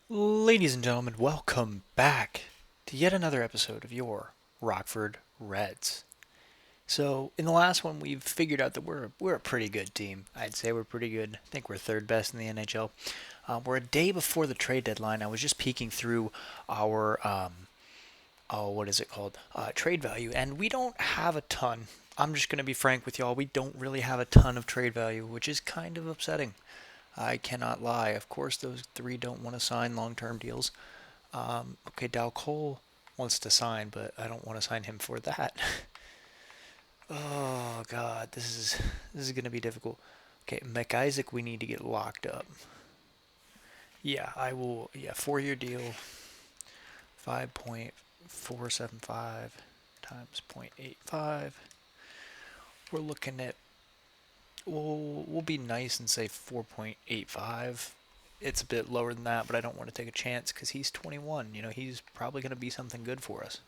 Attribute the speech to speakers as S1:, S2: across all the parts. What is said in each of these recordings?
S1: Ladies and gentlemen, welcome back to yet another episode of your Rockford Reds. So, in the last one, we've figured out that we're a pretty good team. I'd say we're pretty good. I think we're third best in the NHL. We're a day before the trade deadline. I was just peeking through our what is it called? Trade value, and we don't have a ton. I'm just gonna be frank with y'all. We don't really have a ton of trade value, which is kind of upsetting. I cannot lie. Of course, those three don't want to sign long-term deals. Okay, Dow Cole wants to sign, but I don't want to sign him for that. Oh God, this is gonna be difficult. Okay, McIsaac, we need to get locked up. Yeah, I will. Yeah, 4-year deal, 5.475 times 0.85. We're looking at. We'll be nice and say 4.85. It's a bit lower than that, but I don't want to take a chance because he's 21. You know, he's probably going to be something good for us.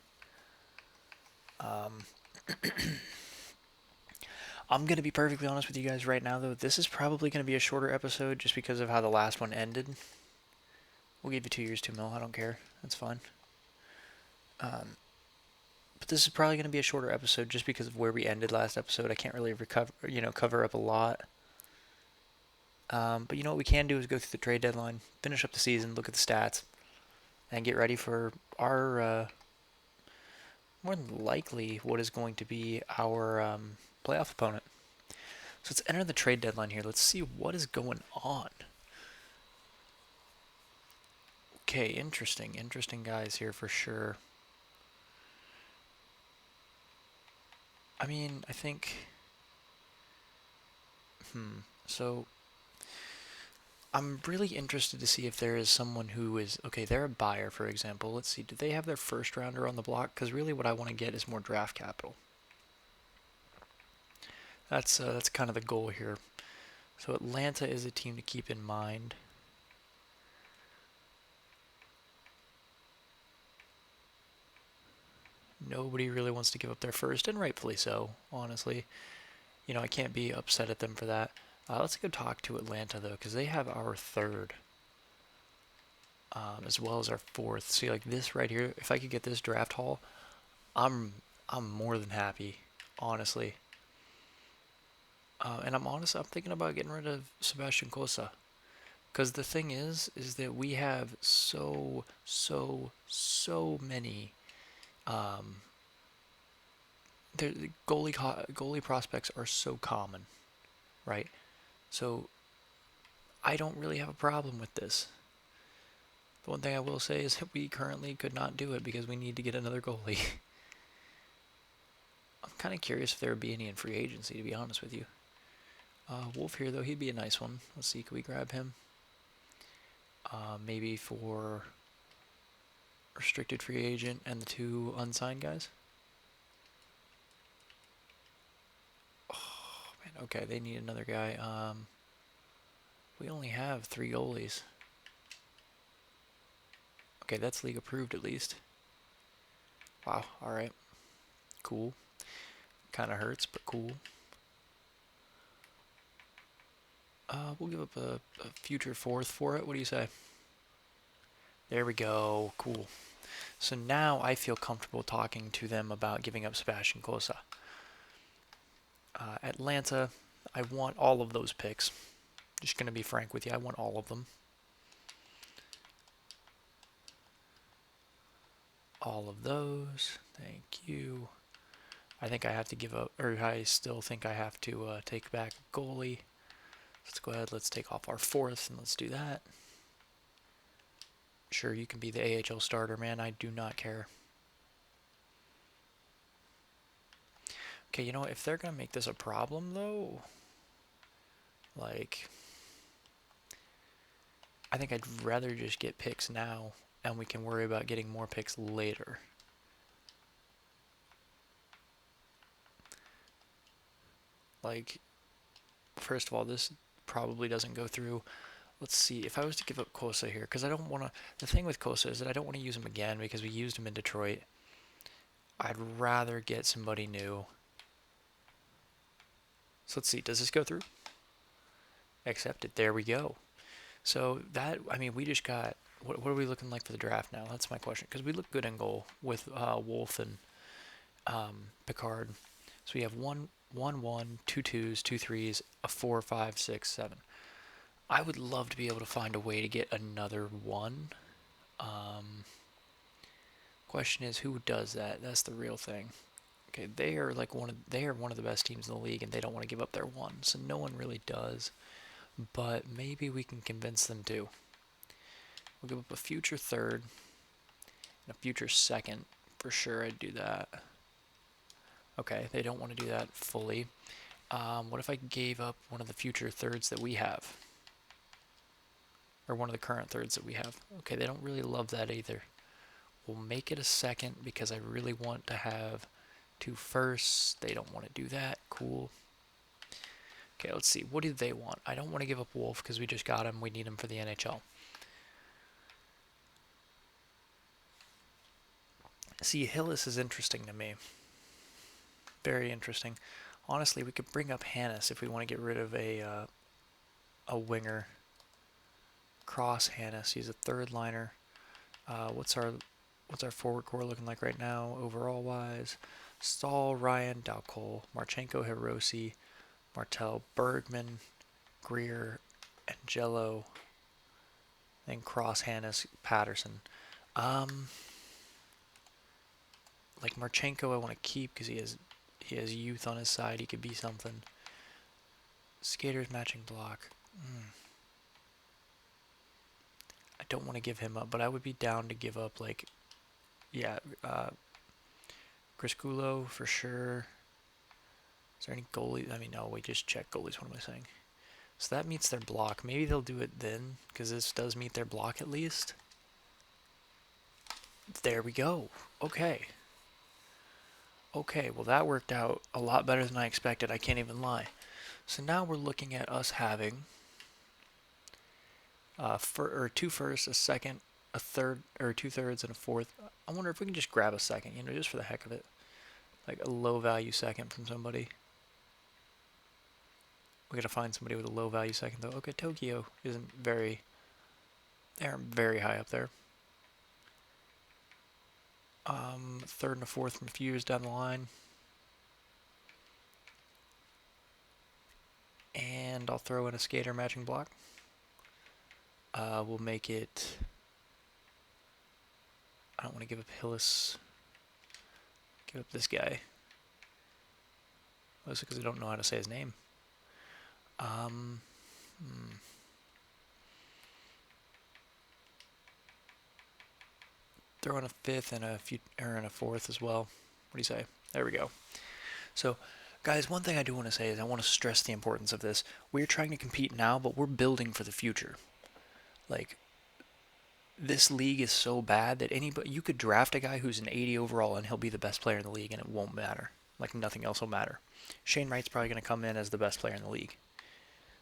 S1: Um, I'm going to be perfectly honest with you guys right now, though. This is probably going to be a shorter episode just because of how the last one ended. We'll give you 2 years, 2 mil. I don't care. That's fine. Um, but this is probably going to be a shorter episode just because of where we ended last episode. I can't really cover up a lot. But you know what we can do is go through the trade deadline, finish up the season, look at the stats, and get ready for our more than likely what is going to be our playoff opponent. So let's enter the trade deadline here. Let's see what is going on. Okay, interesting guys here for sure. I mean, I think, so I'm really interested to see if there is someone who is, okay, they're a buyer, for example. Let's see, do they have their first rounder on the block? Because really what I want to get is more draft capital. That's kind of the goal here. So Atlanta is a team to keep in mind. Nobody really wants to give up their first, and rightfully so, honestly. You know, I can't be upset at them for that. Let's go talk to Atlanta, though, because they have our third, as well as our fourth. See, like this right here, if I could get this draft haul, I'm I'm more than happy, honestly. And I'm thinking about getting rid of Sebastian Cosa. Because the thing is that we have so many um, the goalie prospects are so common, right? So I don't really have a problem with this. The one thing I will say is that we currently could not do it because we need to get another goalie. I'm kind of curious if there would be any in free agency, to be honest with you. Wolf here, though, he'd be a nice one. Let's see, can we grab him? Maybe for restricted free agent and the two unsigned guys. Oh man, okay, they need another guy. We only have 3 goalies. Okay, that's league approved at least. Wow. All right. Cool. Kind of hurts, but cool. We'll give up a future fourth for it. What do you say? There we go. Cool. So now I feel comfortable talking to them about giving up Sebastian Cosa. Atlanta, I want all of those picks. Just going to be frank with you, I want all of them. All of those. Thank you. I think I have to give up, or I still think I have to take back goalie. Let's go ahead, let's take off our fourth, and let's do that. Sure, you can be the AHL starter, man. I do not care. Okay, you know what? If they're going to make this a problem, though, like, I think I'd rather just get picks now, and we can worry about getting more picks later. Like, first of all, this probably doesn't go through. Let's see, if I was to give up Kosa here, because I don't want to. The thing with Kosa is that I don't want to use him again because we used him in Detroit. I'd rather get somebody new. So let's see, does this go through? Accepted. There we go. So that, I mean, we just got what are we looking like for the draft now? That's my question. Because we look good in goal with Wolf and Picard. So we have one, two twos, two threes, a 4, 5, 6, 7. I would love to be able to find a way to get another one. Question is, who does that? That's the real thing. Okay, they are one of the best teams in the league, and they don't want to give up their one, so no one really does. But maybe we can convince them to. We'll give up a future third and a future second. For sure, I'd do that. Okay, they don't want to do that fully. What if I gave up one of the future thirds that we have? Or one of the current thirds that we have. Okay, they don't really love that either. We'll make it a second because I really want to have 2 firsts. They don't want to do that. Cool. Okay, let's see. What do they want? I don't want to give up Wolf because we just got him. We need him for the NHL. See, Hillis is interesting to me. Very interesting. Honestly, we could bring up Hannes if we want to get rid of a winger. Cross Hannes. He's a third liner. What's our forward core looking like right now, overall wise? Stahl, Ryan, Dalcol, Marchenko, Hiroshi, Martel, Bergman, Greer, Angelo, then Cross, Hannes, Patterson. Like Marchenko, I want to keep because he has youth on his side. He could be something. Skaters matching block. I don't want to give him up, but I would be down to give up Grisculo for sure. Is there any goalies? I mean, no, we just check goalies. What am I saying? So that meets their block. Maybe they'll do it then, because this does meet their block at least. There we go. Okay. Okay, well that worked out a lot better than I expected. I can't even lie. So now we're looking at us having 2 firsts, a second, a third, or 2 thirds, and a fourth. I wonder if we can just grab a second, just for the heck of it. Like a low value second from somebody. We gotta find somebody with a low value second though. Okay, Tokyo isn't very. They aren't very high up there. Third and a fourth from a few years down the line. And I'll throw in a skater matching block. We'll make it. I don't want to give up Hillis. Give up this guy. Mostly because I don't know how to say his name. Throw in a fifth and a fourth as well. What do you say? There we go. So, guys, one thing I do want to say is I want to stress the importance of this. We're trying to compete now, but we're building for the future. Like, this league is so bad that you could draft a guy who's an 80 overall and he'll be the best player in the league and it won't matter. Like, nothing else will matter. Shane Wright's probably going to come in as the best player in the league.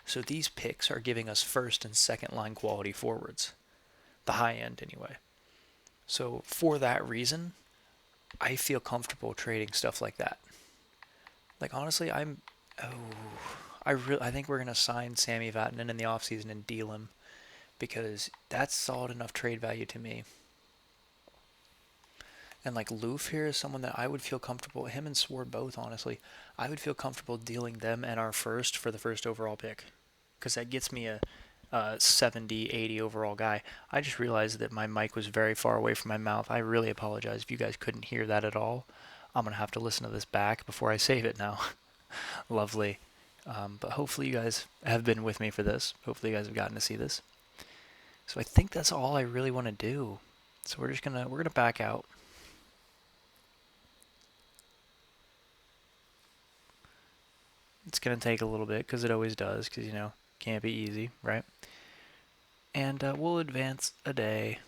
S1: So these picks are giving us first and second line quality forwards. The high end, anyway. So for that reason, I feel comfortable trading stuff like that. Like, honestly, I think we're going to sign Sammy Vatanen in the offseason and deal him because that's solid enough trade value to me. And like Loof here is someone that I would feel comfortable, him and Sword both, honestly, I would feel comfortable dealing them and our first for the first overall pick because that gets me a 70, 80 overall guy. I just realized that my mic was very far away from my mouth. I really apologize if you guys couldn't hear that at all. I'm going to have to listen to this back before I save it now. Lovely. But hopefully you guys have been with me for this. Hopefully you guys have gotten to see this. So I think that's all I really want to do. So we're gonna back out. It's going to take a little bit because it always does because, can't be easy, right? And we'll advance a day.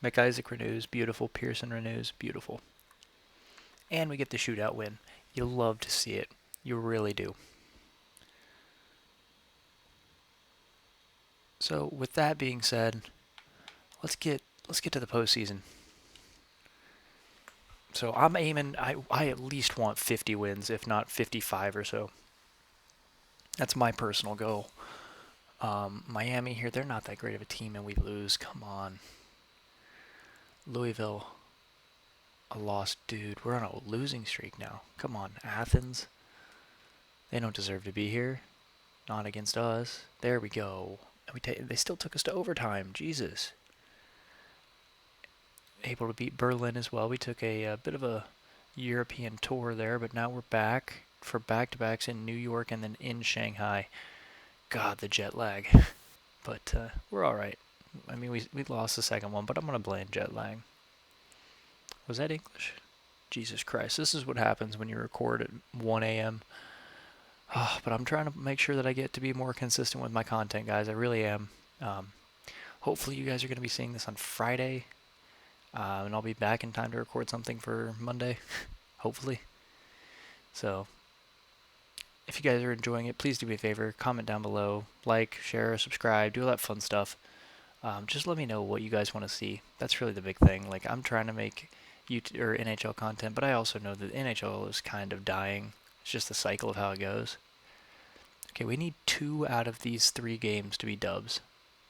S1: McIsaac renews, beautiful. Pearson renews, beautiful. And we get the shootout win. You'll love to see it. You really do. So with that being said, let's get to the postseason. So I'm aiming. I at least want 50 wins, if not 55 or so. That's my personal goal. Miami here, they're not that great of a team, and we lose. Come on. Louisville, a loss. Dude, we're on a losing streak now. Come on, Athens. They don't deserve to be here. Not against us. There we go. And they still took us to overtime. Jesus. Able to beat Berlin as well. We took a bit of a European tour there, but now we're back for back-to-backs in New York and then in Shanghai. God, the jet lag. But we're all right. I mean, we lost the second one, but I'm going to blame jet lag. Was that English? Jesus Christ. This is what happens when you record at 1 a.m. But I'm trying to make sure that I get to be more consistent with my content, guys. I really am. Hopefully you guys are going to be seeing this on Friday. And I'll be back in time to record something for Monday. Hopefully. So, if you guys are enjoying it, please do me a favor. Comment down below. Like, share, subscribe. Do all that fun stuff. Just let me know what you guys want to see. That's really the big thing. Like, I'm trying to make YouTube or NHL content, but I also know that NHL is kind of dying. It's just the cycle of how it goes. Okay, we need 2 out of these 3 games to be dubs.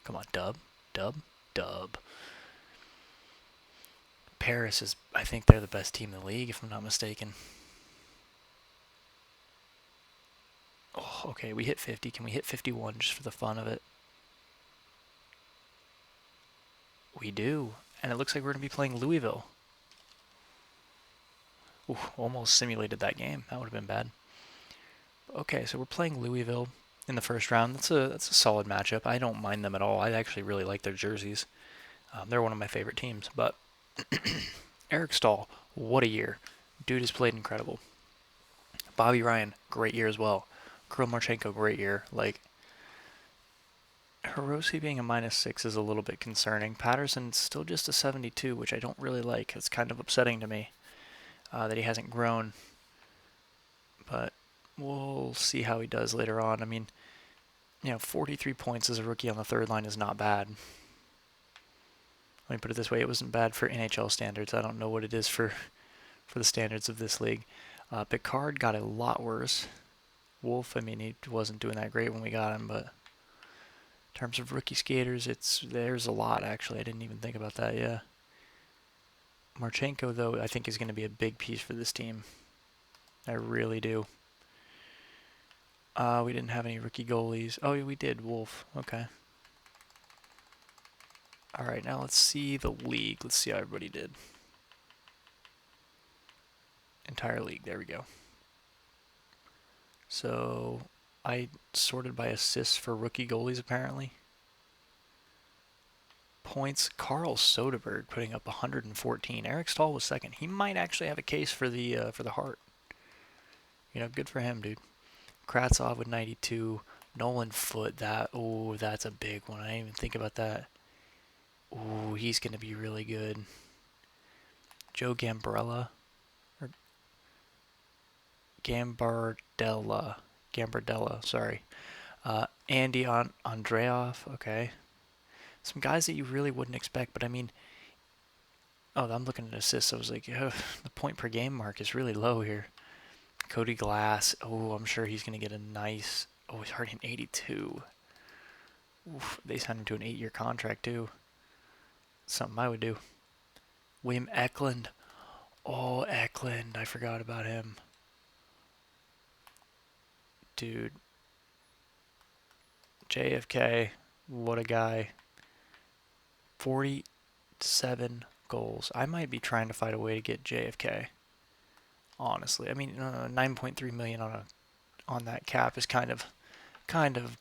S1: Come on, dub, dub, dub. Paris is, I think they're the best team in the league, if I'm not mistaken. Oh, okay, we hit 50. Can we hit 51 just for the fun of it? We do. And it looks like we're going to be playing Louisville. Ooh, almost simulated that game. That would have been bad. Okay, so we're playing Louisville in the first round. That's a solid matchup. I don't mind them at all. I actually really like their jerseys. They're one of my favorite teams. But Eric Stahl, what a year. Dude has played incredible. Bobby Ryan, great year as well. Kirill Marchenko, great year. Like, Hiroshi being a -6 is a little bit concerning. Patterson's still just a 72, which I don't really like. It's kind of upsetting to me that he hasn't grown. But we'll see how he does later on. I mean, 43 points as a rookie on the third line is not bad. Let me put it this way, it wasn't bad for NHL standards. I don't know what it is for the standards of this league. Picard got a lot worse. Wolf, I mean, he wasn't doing that great when we got him, but in terms of rookie skaters, there's a lot, actually. I didn't even think about that, yeah. Marchenko, though, I think is going to be a big piece for this team. I really do. We didn't have any rookie goalies. Oh, we did. Wolf. Okay. All right, now let's see the league. Let's see how everybody did. Entire league. There we go. So I sorted by assists for rookie goalies, apparently. Points. Carl Soderberg putting up 114. Eric Stahl was second. He might actually have a case for the Hart. Good for him, dude. Kratsov with 92. Nolan Foote, that's a big one. I didn't even think about that. Ooh, he's going to be really good. Joe Gambardella. Gambardella, sorry. Andy Andreoff, okay. Some guys that you really wouldn't expect, but I mean, I'm looking at assists. I was like, the point per game mark is really low here. Cody Glass, I'm sure he's going to get a nice, he's already an 82. Oof, they signed him to an 8-year contract, too. Something I would do. William Eklund. Oh, Eklund, I forgot about him. Dude. JFK, what a guy. 47 goals. I might be trying to find a way to get JFK. Honestly, I mean, 9.3 million on that cap is kind of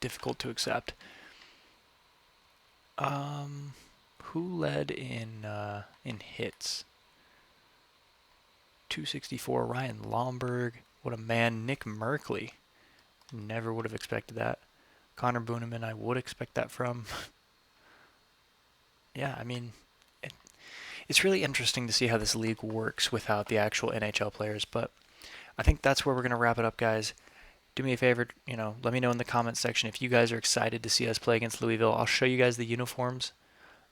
S1: difficult to accept. Who led in hits? 264. Ryan Lomberg. What a man. Nick Merkley. Never would have expected that. Connor Booneman, I would expect that from. Yeah, I mean, it's really interesting to see how this league works without the actual NHL players, but I think that's where we're going to wrap it up, guys. Do me a favor, let me know in the comments section if you guys are excited to see us play against Louisville. I'll show you guys the uniforms,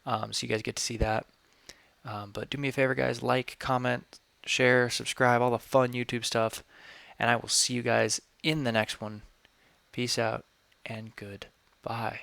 S1: so you guys get to see that. But do me a favor, guys, like, comment, share, subscribe, all the fun YouTube stuff, and I will see you guys in the next one. Peace out, and good Bye.